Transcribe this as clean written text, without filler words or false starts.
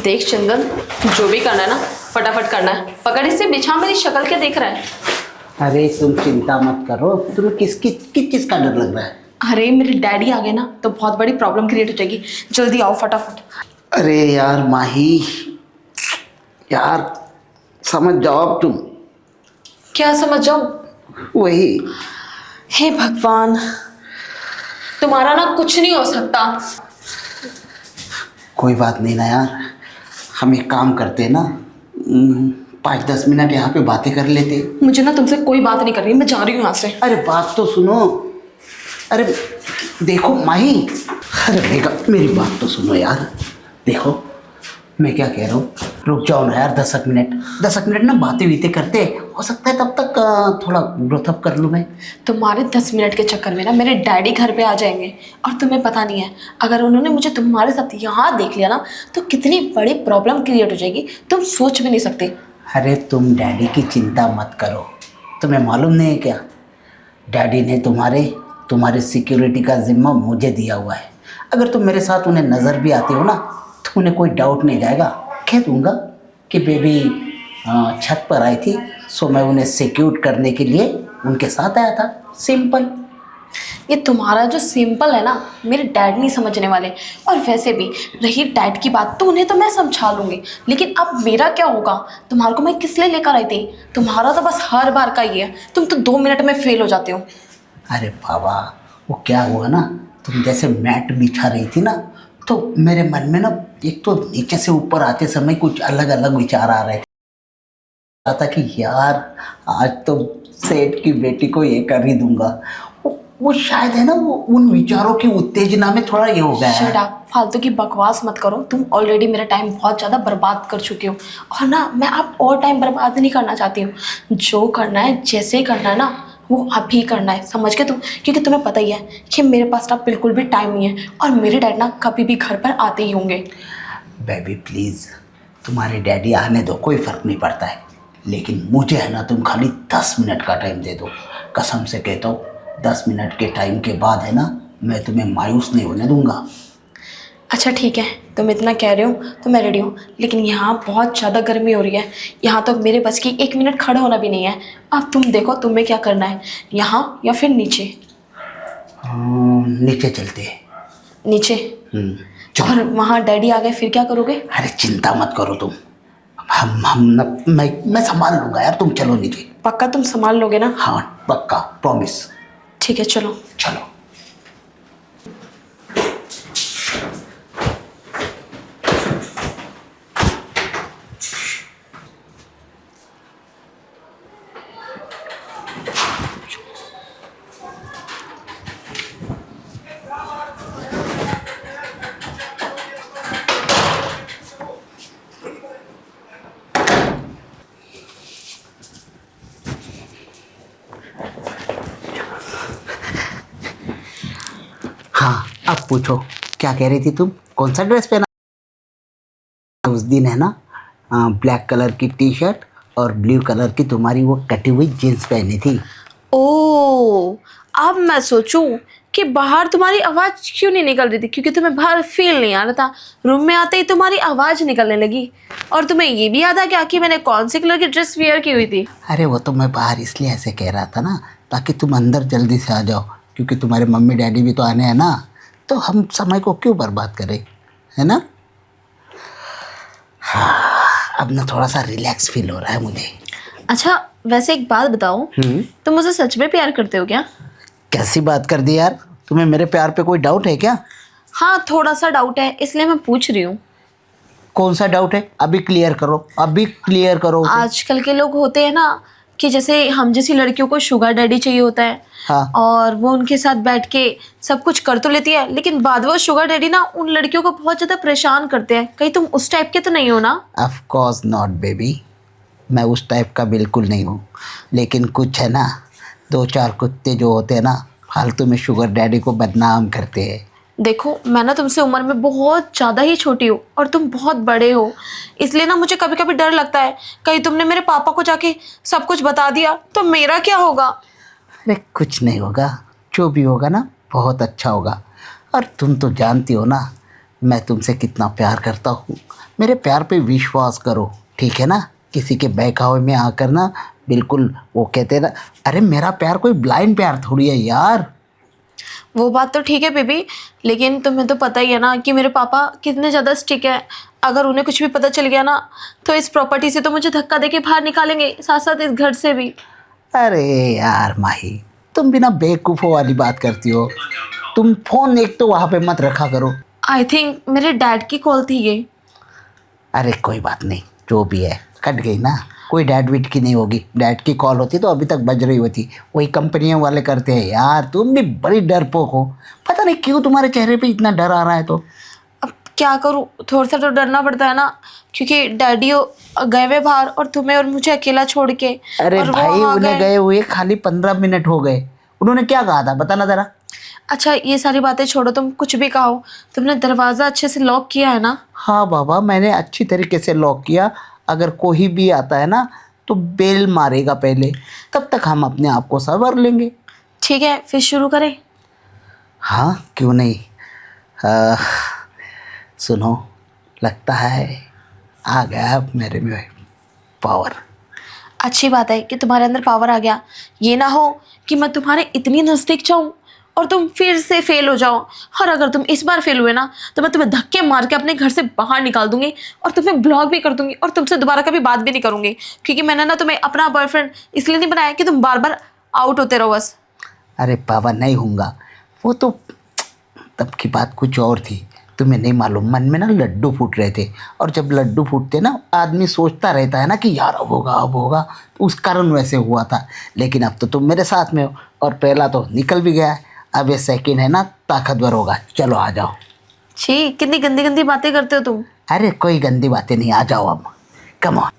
देख चंदन, जो भी करना है ना फटाफट करना है। पकड़ इसे, बिछा, मेरी शक्ल क्या देख रहा है? अरे तुम चिंता मत करो। तुम्हें किस चीज का डर लग रहा है? अरे मेरे डैडी आ गए ना तो बहुत बड़ी प्रॉब्लम क्रिएट हो जाएगी। जल्दी आओ फटाफट। अरे यार माही, यार समझ जाओ अब तुम। क्या समझ जाओ? वही। हे भगवान, तुम्हारा ना कुछ नहीं हो सकता। कोई बात नहीं ना यार, हम एक काम करते हैं ना, 5-10 मिनट यहाँ पे बातें कर लेते। मुझे ना तुमसे कोई बात नहीं करनी, मैं जा रही हूँ यहाँ से। अरे बात तो सुनो। अरे देखो माही, अरे मेरी बात तो सुनो यार। देखो मैं क्या कह रहा हूँ, रुक जाओ ना यार 10 मिनट ना बातें बीते करते। हो सकता है तब तक थोड़ा ग्रोथअप कर लूँ मैं। तुम्हारे 10 मिनट के चक्कर में ना मेरे डैडी घर पे आ जाएंगे और तुम्हें पता नहीं है, अगर उन्होंने मुझे तुम्हारे साथ यहाँ देख लिया ना तो कितनी बड़ी प्रॉब्लम क्रिएट हो जाएगी, तुम सोच भी नहीं सकते। अरे तुम डैडी की चिंता मत करो। तुम्हें मालूम नहीं है क्या, डैडी ने तुम्हारे सिक्योरिटी का जिम्मा मुझे दिया हुआ है। अगर तुम मेरे साथ उन्हें नज़र भी आती हो ना तो उन्हें कोई डाउट नहीं जाएगा। कह दूँगा कि बेबी छत पर आई थी, सो मैं उन्हें सिक्योर करने के लिए उनके साथ आया था। सिंपल। ये तुम्हारा जो सिंपल है ना, मेरे डैड नहीं समझने वाले। और वैसे भी रही डैड की बात तो उन्हें तो मैं समझा लूँगी, लेकिन अब मेरा क्या होगा? तुम्हारे को मैं किस लिए लेकर आई थी? तुम्हारा तो बस हर बार का ही है, तुम तो 2 मिनट में फेल हो जाते हो। अरे बाबा, वो क्या हुआ ना, तुम जैसे मैट बिछा रही थी ना तो मेरे मन में ना एक तो नीचे से ऊपर आते समय कुछ अलग अलग विचार आ रहे थे। था कि यार आज तो सेठ की बेटी को ये कर ही दूंगा। वो शायद है ना, वो उन विचारों की उत्तेजना में थोड़ा ये हो गया है। शट अप, फालतू की बकवास मत करो। तुम ऑलरेडी मेरा टाइम बहुत ज़्यादा बर्बाद कर चुके हो और ना मैं अब और टाइम बर्बाद नहीं करना चाहती हूँ। जो करना है, जैसे करना है ना, वो अभी करना है, समझ गए तुम? क्योंकि तुम्हें पता ही है कि मेरे पास ना बिल्कुल भी टाइम नहीं है और मेरे डैड ना कभी भी घर पर आते ही होंगे। बेबी प्लीज़, तुम्हारे डैडी आने दो, कोई फ़र्क नहीं पड़ता है। लेकिन मुझे है ना, तुम खाली 10 मिनट का टाइम दे दो। कसम से कहता हूँ 10 मिनट के टाइम के बाद है ना, मैं तुम्हें मायूस नहीं होने दूंगा। अच्छा ठीक है, तुम इतना कह रहे हो तो मैं रेडी हूँ, लेकिन यहाँ बहुत ज़्यादा गर्मी हो रही है। यहाँ तो मेरे बस की 1 मिनट खड़ा होना भी नहीं है। अब तुम देखो तुम्हें क्या करना है, यहाँ या फिर नीचे? नीचे चलते हैं। नीचे? चलो। और वहाँ डैडी आ गए फिर क्या करोगे? अरे चिंता मत करो तुम, हम न, मैं संभाल लूंगा यार, तुम चलो नीचे। पक्का तुम संभाल लोगे ना? हाँ पक्का, प्रॉमिस। ठीक है चलो। चलो। हाँ अब पूछो, क्या कह रही थी तुम? कौन सा ड्रेस पहना? उस दिन है ना, ब्लैक कलर की टी शर्ट और ब्लू कलर की तुम्हारी वो कटी हुई जीन्स पहनी थी। ओ, अब मैं सोचूं कि बाहर तुम्हारी आवाज़ क्यों नहीं निकल रही थी, क्योंकि तुम्हें बाहर फील नहीं आ रहा था। रूम में आते ही तुम्हारी आवाज़ निकलने लगी। और तुम्हें ये भी याद आ गया कि मैंने कौन सी कलर की ड्रेस वेयर की हुई थी? अरे वो तो मैं बाहर इसलिए ऐसे कह रहा था ना, ताकि तुम अंदर जल्दी से आ जाओ, क्योंकि तुम्हारे मम्मी डैडी भी तो आने हैं ना, तो हम समय को क्यों बर्बाद करें, है ना? हाँ, अब ना थोड़ा सा रिलैक्स फील हो रहा है मुझे। अच्छा वैसे एक बात बताओ, तुम मुझे सच में प्यार करते हो क्या? कैसी बात कर दी यार, तुम्हें मेरे प्यार पे कोई डाउट है क्या? हाँ थोड़ा सा डाउट है, इसलिए मैं पूछ रही हूँ। कौन सा डाउट है? अभी क्लियर करो, अभी क्लियर करो उसे। आजकल के लोग होते हैं ना कि जैसे हम जैसी लड़कियों को शुगर डैडी चाहिए होता है। हाँ। और वो उनके साथ बैठ के सब कुछ कर तो लेती है, लेकिन बाद वो शुगर डैडी ना उन लड़कियों को बहुत ज़्यादा परेशान करते हैं। कहीं तुम उस टाइप के तो नहीं हो ना? ऑफ कोर्स नॉट बेबी, मैं उस टाइप का बिल्कुल नहीं हूँ। लेकिन कुछ है ना, 2-4 कुत्ते जो होते हैं ना, फालतू में शुगर डैडी को बदनाम करते हैं। देखो मैं ना तुमसे उम्र में बहुत ज़्यादा ही छोटी हूँ और तुम बहुत बड़े हो, इसलिए ना मुझे कभी कभी डर लगता है कहीं तुमने मेरे पापा को जाके सब कुछ बता दिया तो मेरा क्या होगा? अरे कुछ नहीं होगा, जो भी होगा ना बहुत अच्छा होगा। और तुम तो जानती हो ना, मैं तुमसे कितना प्यार करता हूँ, मेरे प्यार पे विश्वास करो, ठीक है ना। किसी के बहकावे में आकर ना बिल्कुल वो कहते हैं ना, अरे मेरा प्यार कोई ब्लाइंड प्यार थोड़ी है यार। वो बात तो ठीक है बेबी, लेकिन तुम्हें तो पता ही है ना कि मेरे पापा कितने ज़्यादा स्ट्रिक्ट है। अगर उन्हें कुछ भी पता चल गया ना तो इस प्रॉपर्टी से तो मुझे धक्का देके बाहर निकालेंगे, साथ साथ इस घर से भी। अरे यार माही, तुम बिना बेवकूफ़ों वाली बात करती हो। तुम फ़ोन एक तो वहाँ पे मत रखा करो। आई थिंक मेरे डैड की कॉल थी ये। अरे कोई बात नहीं, जो भी है कट गई ना, कोई डैड विट की नहीं होगी। डैड की कॉल होती तो अभी तक बज रही होती। वही कंपनियों वाले करते हैं यार। तुम भी बड़ी डरपोक हो, पता नहीं क्यों तुम्हारे चेहरे पे इतना डर आ रहा है। तो अब क्या करूँ, थोड़ा सा तो डरना पड़ता है ना, क्योंकि डैडी गए हुए बाहर और तुम्हें और मुझे अकेला छोड़ के। अरे और वो भाई, वहाँ उन्हें गए हुए खाली 15 मिनट हो गए। उन्होंने क्या कहा था बताना ज़रा। अच्छा ये सारी बातें छोड़ो, तुम कुछ भी कहो, तुमने दरवाज़ा अच्छे से लॉक किया है ना? हाँ बाबा, मैंने अच्छी तरीके से लॉक किया। अगर कोई भी आता है ना तो बेल मारेगा पहले, तब तक हम अपने आप को संवर लेंगे। ठीक है फिर शुरू करें। हाँ क्यों नहीं। आ, सुनो, लगता है आ गया अब मेरे में पावर। अच्छी बात है कि तुम्हारे अंदर पावर आ गया। ये ना हो कि मैं तुम्हारे इतनी नज़दीक जाऊँ और तुम फिर से फेल हो जाओ। और अगर तुम इस बार फेल हुए ना तो मैं तुम्हें धक्के मार के अपने घर से बाहर निकाल दूंगी और तुम्हें ब्लॉक भी कर दूंगी और तुमसे दोबारा कभी बात भी नहीं करूंगी, क्योंकि मैंने ना तुम्हें अपना बॉयफ्रेंड इसलिए नहीं बनाया कि तुम बार बार आउट होते रहो बस। अरे बाबा नहीं होऊंगा, वो तो तब की बात कुछ और थी। तुम्हें नहीं मालूम, मन में ना लड्डू फूट रहे थे। और जब लड्डू फूटते ना, आदमी सोचता रहता है ना कि यार अब होगा अब होगा, तो उस कारण वैसे हुआ था। लेकिन अब तो तुम मेरे साथ में हो और पहला तो निकल भी गया है। अब ये सेकंड है ना ताकतवर होगा। चलो आ जाओ। छी, कितनी गंदी गंदी बातें करते हो तुम। अरे कोई गंदी बातें नहीं, आ जाओ अब, कम ऑन।